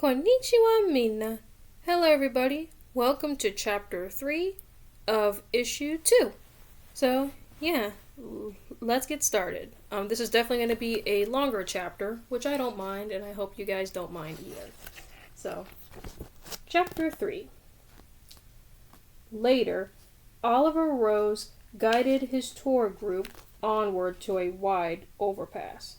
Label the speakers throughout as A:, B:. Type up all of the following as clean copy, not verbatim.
A: Konnichiwa minna. Hello everybody. Welcome to chapter 3 of issue 2. So, let's get started. This is definitely going to be a longer chapter, which I don't mind, and I hope you guys don't mind either. So, chapter 3. Later, Oliver Rose guided his tour group onward to a wide overpass.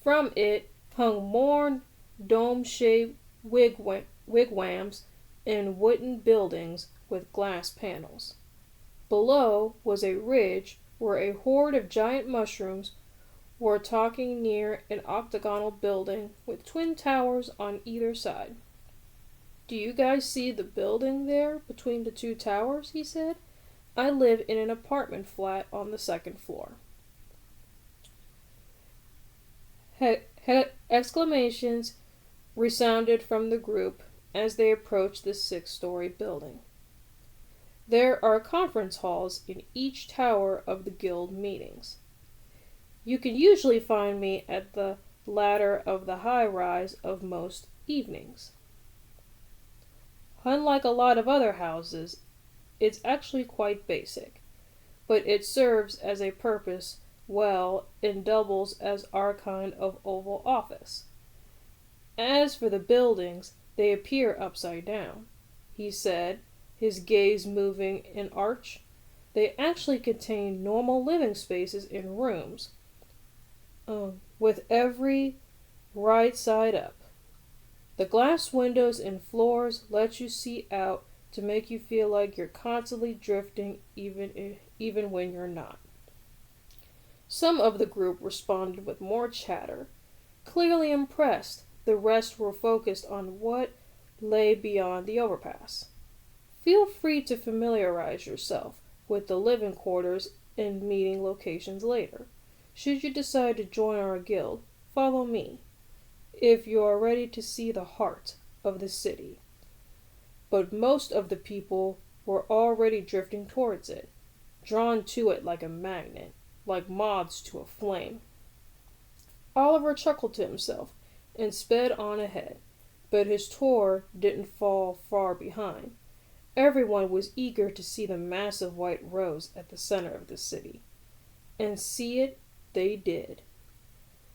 A: From it hung more dome-shaped wigwams in wooden buildings with glass panels. Below was a ridge where a horde of giant mushrooms were talking near an octagonal building with twin towers on either side. "Do you guys see the building there between the two towers?" he said. "I live in an apartment flat on the second floor." Exclamations resounded from the group as they approached the 6-story building. There are conference halls in each tower of the guild meetings. You can usually find me at the ladder of the high-rise of most evenings. Unlike a lot of other houses, it's actually quite basic, but it serves as a purpose well and doubles as our kind of Oval Office. As for the buildings, they appear upside down, he said, his gaze moving in arch. They actually contain normal living spaces in rooms, with every right side up. The glass windows and floors let you see out to make you feel like you're constantly drifting even when you're not. Some of the group responded with more chatter. Clearly impressed, the rest were focused on what lay beyond the overpass. Feel free to familiarize yourself with the living quarters and meeting locations later. Should you decide to join our guild, follow me, if you are ready to see the heart of the city. But most of the people were already drifting towards it, drawn to it like a magnet, like moths to a flame. Oliver chuckled to himself and sped on ahead, but his tour didn't fall far behind. Everyone was eager to see the massive white rose at the center of the city. And see it they did.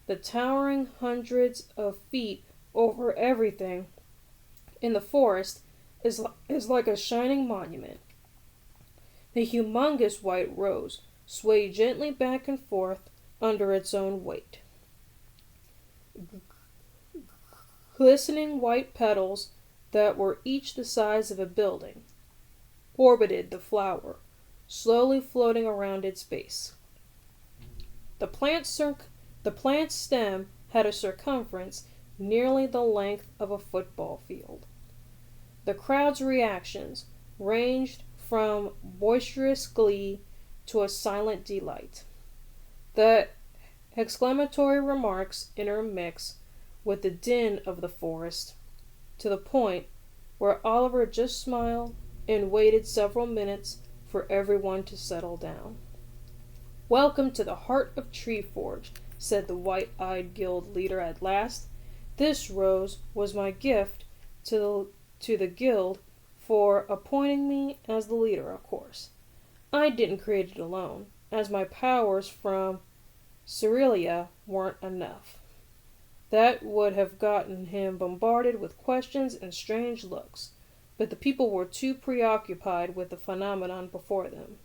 A: The towering hundreds of feet over everything in the forest is like a shining monument. The humongous white rose swayed gently back and forth under its own weight. Glistening white petals that were each the size of a building orbited the flower, slowly floating around its base. The plant's stem had a circumference nearly the length of a football field. The crowd's reactions ranged from boisterous glee to a silent delight. The exclamatory remarks intermixed with the din of the forest, to the point where Oliver just smiled and waited several minutes for everyone to settle down. "Welcome to the heart of Treeforge," said the white-eyed guild leader at last. "This rose was my gift to the guild for appointing me as the leader, of course. I didn't create it alone, as my powers from Cerealia weren't enough. That would have gotten him bombarded with questions and strange looks, but the people were too preoccupied with the phenomenon before them.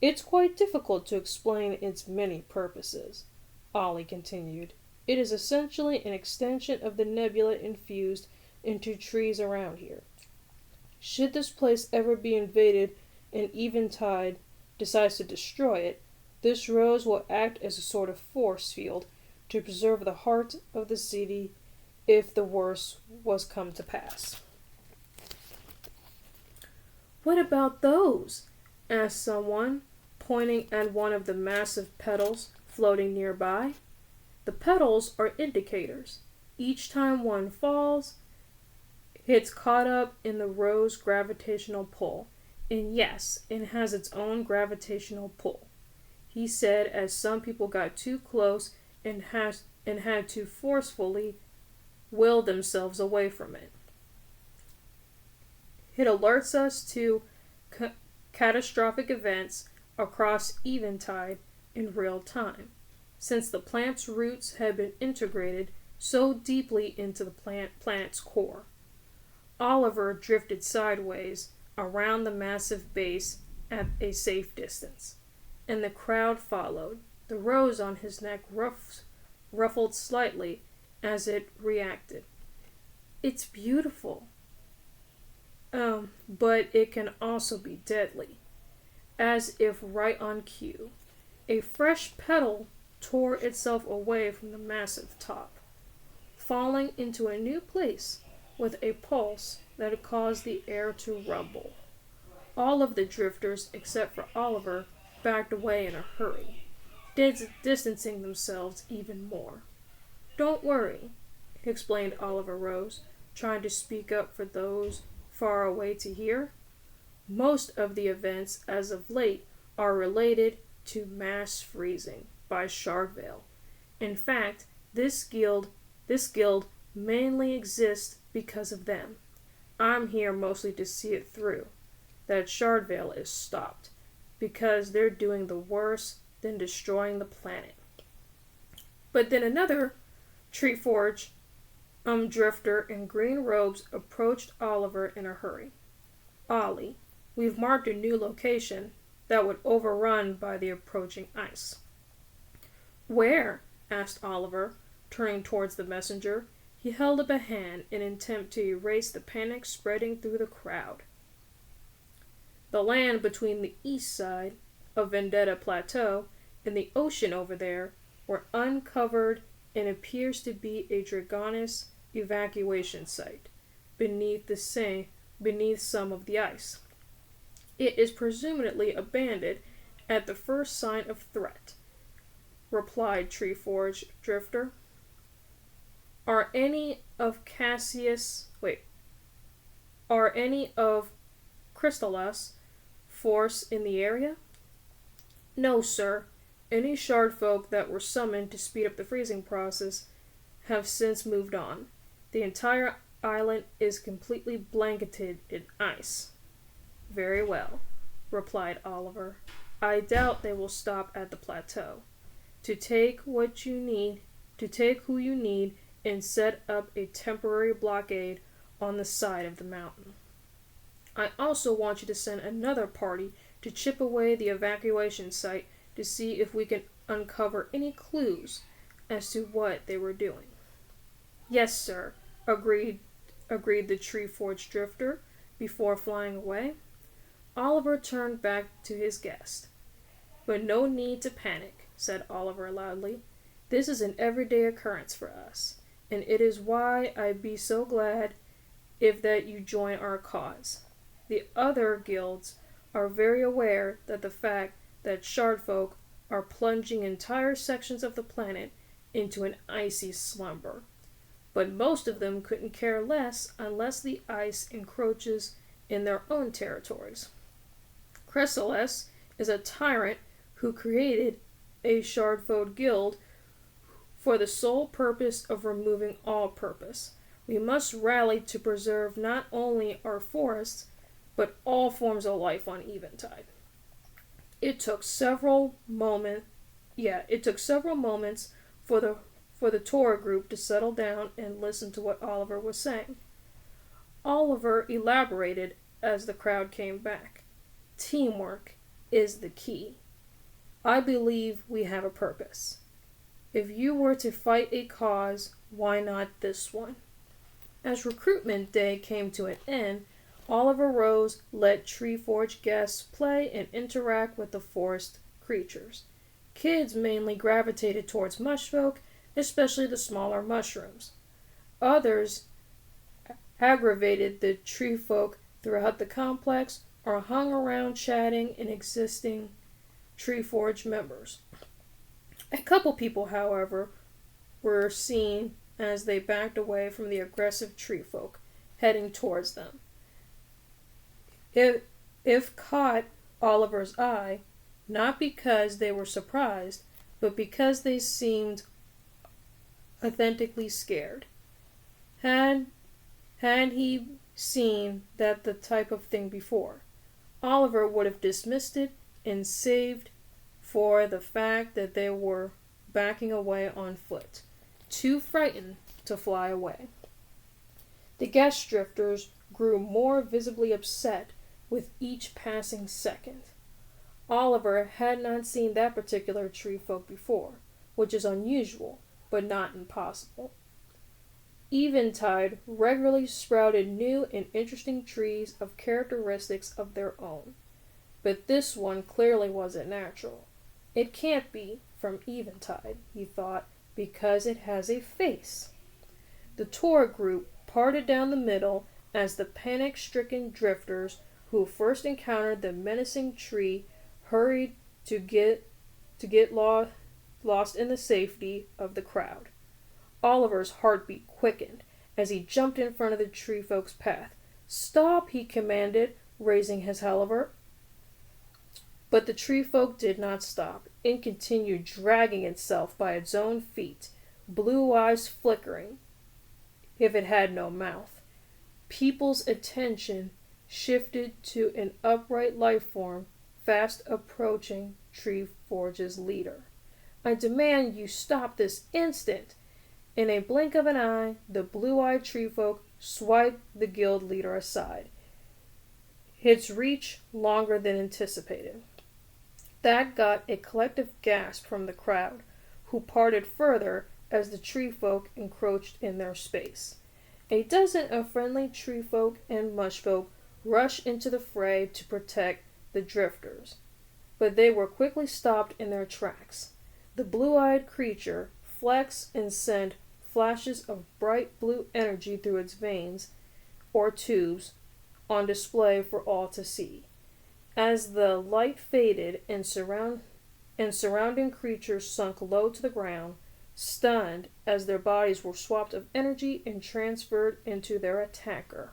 A: It's quite difficult to explain its many purposes," Ollie continued. "It is essentially an extension of the nebula infused into trees around here. Should this place ever be invaded and Eventide decides to destroy it, this rose will act as a sort of force field to preserve the heart of the city if the worst was come to pass." "What about those?" asked someone, pointing at one of the massive petals floating nearby. "The petals are indicators. Each time one falls, it's caught up in the rose gravitational pull. And yes, it has its own gravitational pull," he said as some people got too close and had to forcefully will themselves away from it. It alerts us to catastrophic events across eventide in real time, since the plant's roots had been integrated so deeply into the planet's core. Oliver drifted sideways around the massive base at a safe distance, and the crowd followed. The rose on his neck ruffled slightly as it reacted. It's beautiful. But it can also be deadly. As if right on cue, a fresh petal tore itself away from the massive top, falling into a new place with a pulse that caused the air to rumble. All of the drifters, except for Oliver, backed away in a hurry, distancing themselves even more. Don't worry, explained Oliver Rose, trying to speak up for those far away to hear. Most of the events as of late are related to mass freezing by Shardvale. In fact, this guild mainly exists because of them. I'm here mostly to see it through, that Shardvale is stopped, because they're doing the worse than destroying the planet. But then another Treeforge drifter in green robes approached Oliver in a hurry. Ollie, we've marked a new location that would overrun by the approaching ice. Where? Asked Oliver, turning towards the messenger. He held up a hand in an attempt to erase the panic spreading through the crowd. The land between the east side of Vendetta Plateau and the ocean over there were uncovered and appears to be a Dragonis evacuation site beneath some of the ice. It is presumably abandoned at the first sign of threat, replied Treeforge Drifter. Are any of Crystallis force in the area? No, sir. Any shard folk that were summoned to speed up the freezing process have since moved on. The entire island is completely blanketed in ice. Very well, replied Oliver. I doubt they will stop at the plateau. To take who you need, and set up a temporary blockade on the side of the mountain. I also want you to send another party to chip away the evacuation site to see if we can uncover any clues as to what they were doing. Yes, sir, agreed the Treeforge Drifter before flying away. Oliver turned back to his guest. But no need to panic, said Oliver loudly. This is an everyday occurrence for us, and it is why I'd be so glad if that you join our cause. The other guilds are very aware that the fact that shardfolk are plunging entire sections of the planet into an icy slumber. But most of them couldn't care less unless the ice encroaches in their own territories. Crystallis is a tyrant who created a shardfolk guild for the sole purpose of removing all purpose. We must rally to preserve not only our forests, but all forms of life on Eventide. It took several moments for the tour group to settle down and listen to what Oliver was saying. Oliver elaborated as the crowd came back. Teamwork is the key. I believe we have a purpose. If you were to fight a cause, why not this one? As recruitment day came to an end, Oliver Rose let Treeforge guests play and interact with the forest creatures. Kids mainly gravitated towards mushfolk, especially the smaller mushrooms. Others aggravated the tree folk throughout the complex or hung around chatting and existing Treeforge members. A couple people, however, were seen as they backed away from the aggressive tree folk heading towards them. If caught Oliver's eye, not because they were surprised, but because they seemed authentically scared. Had had he seen that the type of thing before, Oliver would have dismissed it and saved for the fact that they were backing away on foot, too frightened to fly away. The guest drifters grew more visibly upset with each passing second. Oliver had not seen that particular tree folk before, which is unusual, but not impossible. Eventide regularly sprouted new and interesting trees of characteristics of their own, but this one clearly wasn't natural. It can't be from Eventide, he thought, because it has a face. The tour group parted down the middle as the panic-stricken drifters who first encountered the menacing tree hurried to get lost in the safety of the crowd. Oliver's heartbeat quickened as he jumped in front of the tree folk's path. "Stop," he commanded, raising his halberd. But the tree folk did not stop. It continued dragging itself by its own feet, blue eyes flickering, if it had no mouth. People's attention shifted to an upright life form fast approaching Tree Forge's leader. "I demand you stop this instant!" In a blink of an eye, the blue-eyed tree folk swiped the guild leader aside, its reach longer than anticipated. That got a collective gasp from the crowd, who parted further as the tree folk encroached in their space. A dozen of friendly tree folk and mush folk rushed into the fray to protect the drifters, but they were quickly stopped in their tracks. The blue-eyed creature flexed and sent flashes of bright blue energy through its veins or tubes on display for all to see. As the light faded and surrounding creatures sunk low to the ground, stunned as their bodies were swapped of energy and transferred into their attacker.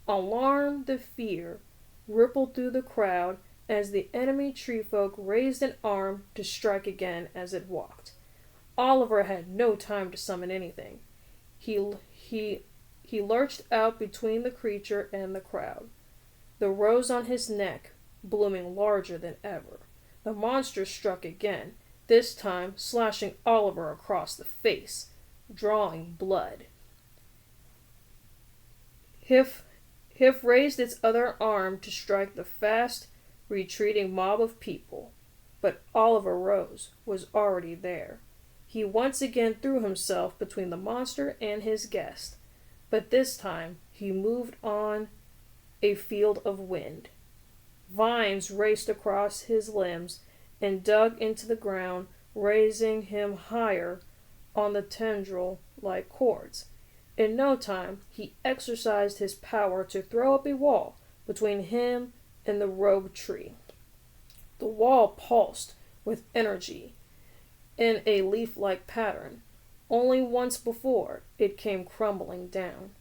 A: Alarm, the fear, rippled through the crowd as the enemy tree folk raised an arm to strike again as it walked. Oliver had no time to summon anything. He lurched out between the creature and the crowd, the rose on his neck blooming larger than ever. The monster struck again, this time slashing Oliver across the face, drawing blood. Hif raised its other arm to strike the fast, retreating mob of people, but Oliver Rose was already there. He once again threw himself between the monster and his guest, but this time he moved on a field of wind. Vines raced across his limbs and dug into the ground, raising him higher on the tendril-like cords. In no time, he exercised his power to throw up a wall between him and the rogue tree. The wall pulsed with energy in a leaf-like pattern. Only once before, it came crumbling down.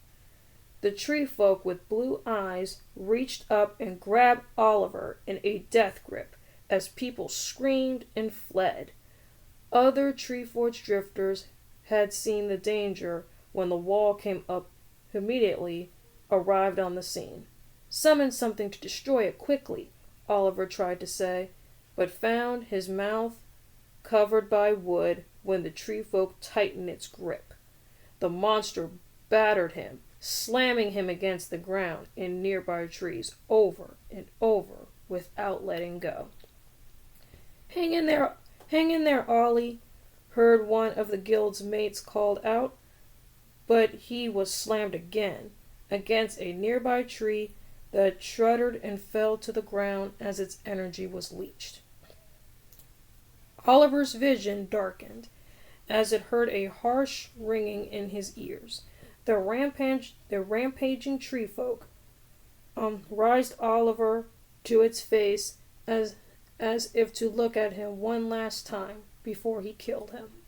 A: The tree folk with blue eyes reached up and grabbed Oliver in a death grip as people screamed and fled. Other Tree Forge drifters had seen the danger when the wall came up, immediately arrived on the scene. "Summon something to destroy it quickly," Oliver tried to say, but found his mouth covered by wood when the tree folk tightened its grip. The monster battered him, slamming him against the ground and nearby trees over and over without letting go. Hang in there, Ollie," heard one of the guild's mates called out, but he was slammed again against a nearby tree that shuddered and fell to the ground as its energy was leached. Oliver's vision darkened as it heard a harsh ringing in his ears. The rampaging tree folk raised Oliver to its face as if to look at him one last time before he killed him.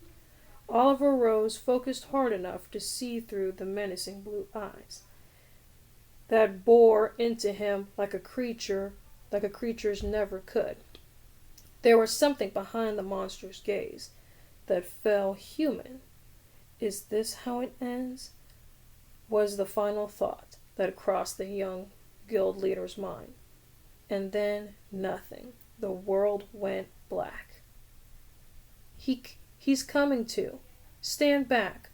A: Oliver Rose focused hard enough to see through the menacing blue eyes that bore into him like a creature's never could. There was something behind the monster's gaze that felt human. "Is this how it ends?" was the final thought that crossed the young guild leader's mind. And then nothing. The world went black. He's coming to. Stand back.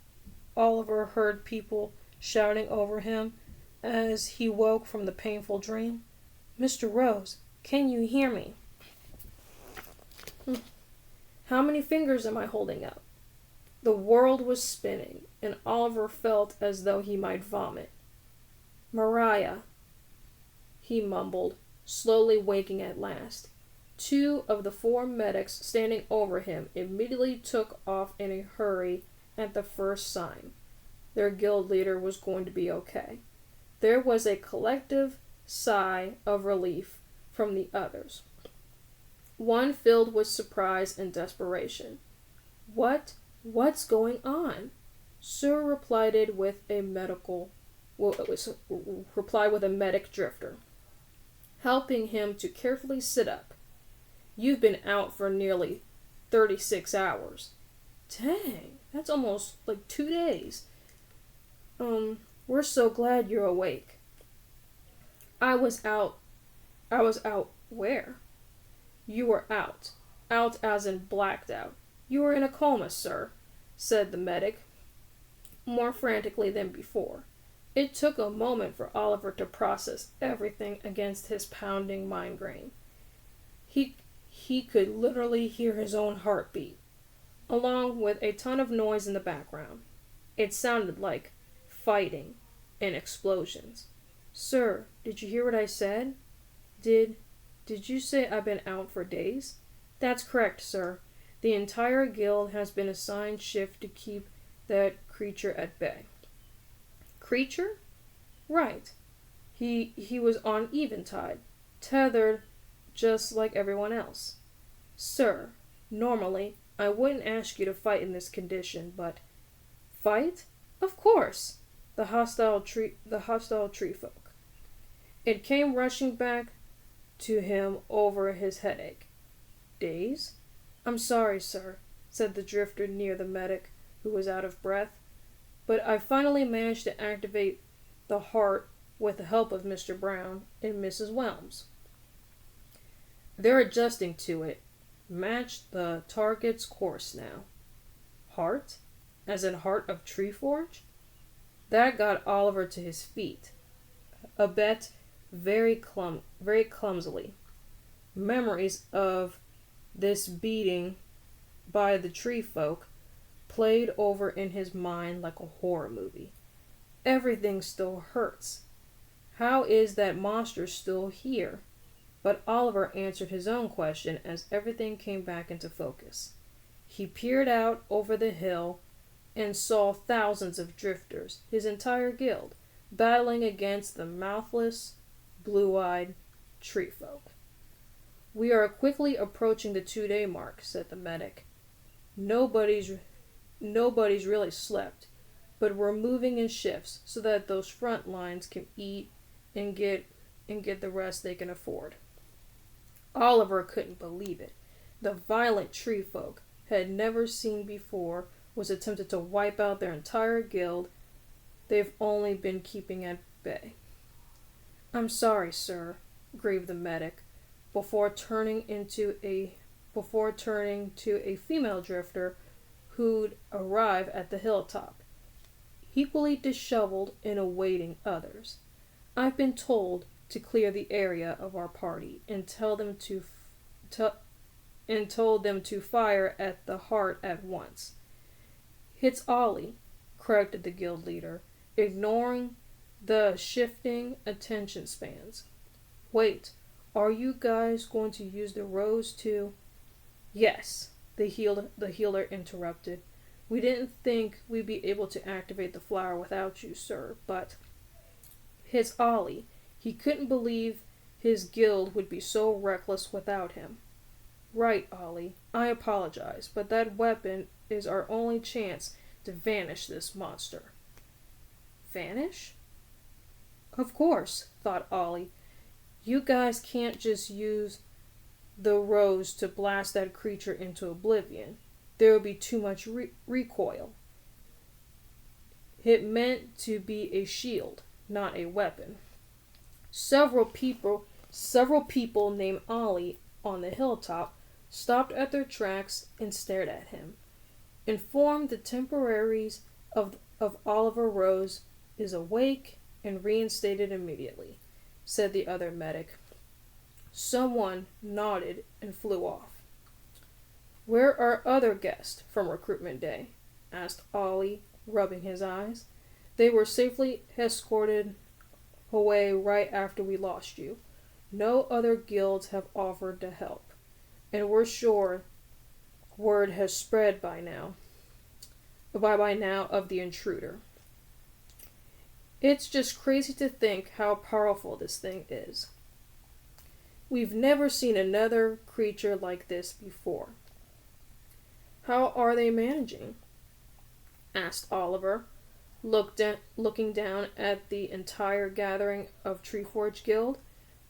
A: Oliver heard people shouting over him as he woke from the painful dream. Mr. Rose, can you hear me? How many fingers am I holding up? The world was spinning, and Oliver felt as though he might vomit. Mariah, he mumbled, slowly waking at last. 2 of the 4 medics standing over him immediately took off in a hurry at the first sign. Their guild leader was going to be okay. There was a collective sigh of relief from the others, one filled with surprise and desperation. What's going on? Sir replied with a medic drifter, helping him to carefully sit up. You've been out for nearly 36 hours. Dang, that's almost like 2 days. We're so glad you're awake. I was out where? You were out. Out as in blacked out. You were in a coma, sir, said the medic, more frantically than before. It took a moment for Oliver to process everything against his pounding migraine. He could literally hear his own heartbeat, along with a ton of noise in the background. It sounded like fighting and explosions. Sir, did you hear what I said? Did you say I've been out for days? That's correct, sir. The entire guild has been assigned shift to keep that creature at bay. Creature? Right. He was on eventide, tethered just like everyone else. Sir, normally I wouldn't ask you to fight in this condition, but fight? Of course. The hostile tree folk. It came rushing back to him over his headache. Days? I'm sorry, sir, said the drifter near the medic, who was out of breath, but I finally managed to activate the heart with the help of Mr. Brown and Mrs. Whelms. They're adjusting to it. Match the target's course now. Heart? As in heart of Treeforge? That got Oliver to his feet. A bet very clumsily. Memories of this beating by the tree folk played over in his mind like a horror movie. Everything still hurts. How is that monster still here? But Oliver answered his own question as everything came back into focus. He peered out over the hill and saw thousands of drifters, his entire guild, battling against the mouthless, blue-eyed tree folk. We are quickly approaching the 2-day mark, said the medic. Nobody's really slept, but we're moving in shifts so that those front lines can eat and get the rest they can afford. Oliver couldn't believe it. The violent tree folk had never seen before was attempted to wipe out their entire guild they've only been keeping at bay. I'm sorry, sir, grieved the medic, before turning to a female drifter who'd arrive at the hilltop, equally disheveled and awaiting others. I've been told to clear the area of our party and told them to fire at the heart at once. It's Ollie, corrected the guild leader, ignoring the shifting attention spans. Wait, are you guys going to use the rose to... Yes, the healer interrupted. We didn't think we'd be able to activate the flower without you, sir, but... It's Ollie. He couldn't believe his guild would be so reckless without him. Right, Ollie. I apologize, but that weapon is our only chance to vanish this monster. Vanish? Of course, thought Ollie. You guys can't just use the rose to blast that creature into oblivion. There would be too much recoil. It meant to be a shield, not a weapon. Several people named Ollie on the hilltop stopped at their tracks and stared at him. Informed the temporaries of Oliver Rose is awake and reinstated immediately, said the other medic. Someone nodded and flew off. Where are other guests from recruitment day? Asked Ollie, rubbing his eyes. They were safely escorted away right after we lost you. No other guilds have offered to help, and we're sure word has spread by now of the intruder. It's just crazy to think how powerful this thing is. We've never seen another creature like this before. How are they managing? Asked Oliver, looking down at the entire gathering of Treeforge Guild,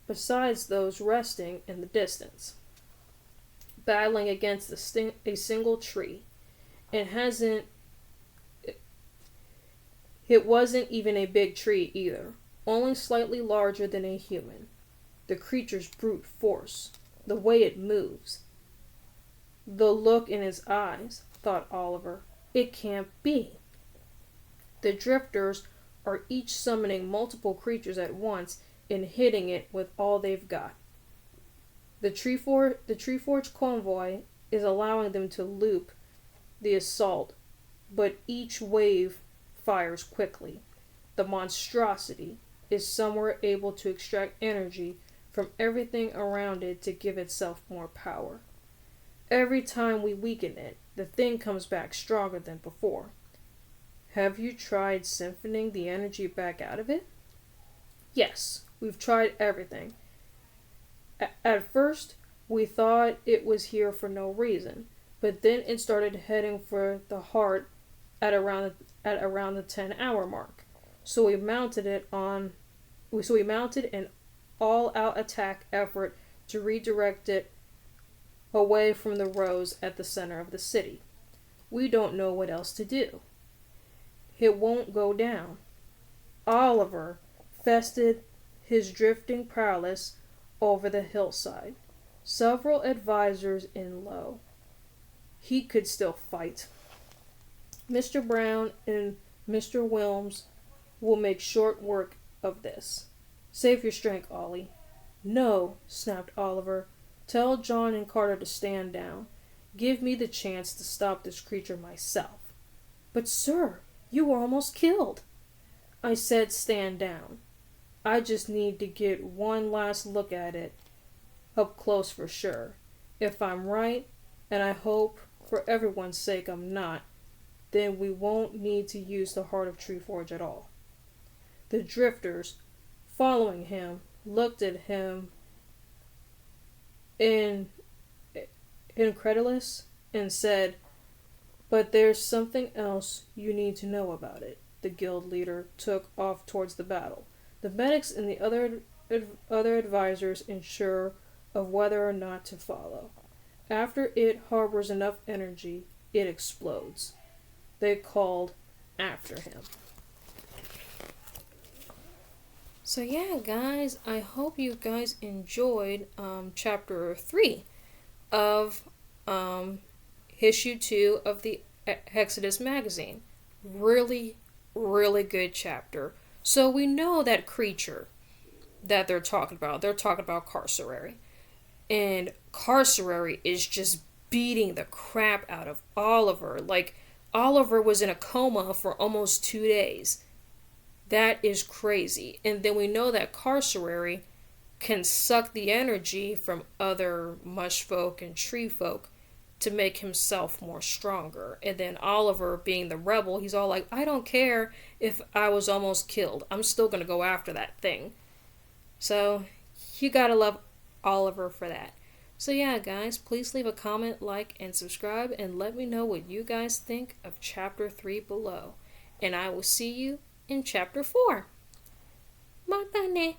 A: besides those resting in the distance. Battling against a single tree. It wasn't even a big tree either, only slightly larger than a human. The creature's brute force, the way it moves, the look in his eyes, thought Oliver. It can't be. The drifters are each summoning multiple creatures at once and hitting it with all they've got. The Treeforge convoy is allowing them to loop the assault, but each wave fires quickly. The monstrosity is somewhere able to extract energy from everything around it to give itself more power. Every time we weaken it, the thing comes back stronger than before. Have you tried siphoning the energy back out of it? Yes, we've tried everything. At first, we thought it was here for no reason, but then it started heading for the heart at around the 10-hour mark. So we mounted an all-out attack effort to redirect it away from the rows at the center of the city. We don't know what else to do. It won't go down. Oliver fested his drifting prowess over the hillside. Several advisors in low. He could still fight. Mr. Brown and Mr. Wilms will make short work of this. Save your strength, Ollie. No, snapped Oliver. Tell John and Carter to stand down. Give me the chance to stop this creature myself. But, sir, you were almost killed. I said stand down. I just need to get one last look at it, up close for sure. If I'm right, and I hope for everyone's sake I'm not, then we won't need to use the Heart of Treeforge at all. The drifters, following him, looked at him incredulous and said, "But there's something else you need to know about it." The guild leader took off towards the battle. The medics and the other advisors ensure of whether or not to follow. After it harbors enough energy, it explodes. They called after him. So yeah, guys, I hope you guys enjoyed chapter 3 of issue 2 of the Exodus magazine. Really, really good chapter. So we know that creature that they're talking about. They're talking about Carcerary. And Carcerary is just beating the crap out of Oliver. Like, Oliver was in a coma for almost 2 days. That is crazy. And then we know that Carcerary can suck the energy from other mush folk and tree folk to make himself more stronger. And then Oliver, being the rebel, he's all like, I don't care if I was almost killed. I'm still going to go after that thing. So, you gotta love Oliver for that. So yeah, guys, please leave a comment, like, and subscribe, and let me know what you guys think of chapter 3 below. And I will see you in chapter 4. Bye, bye.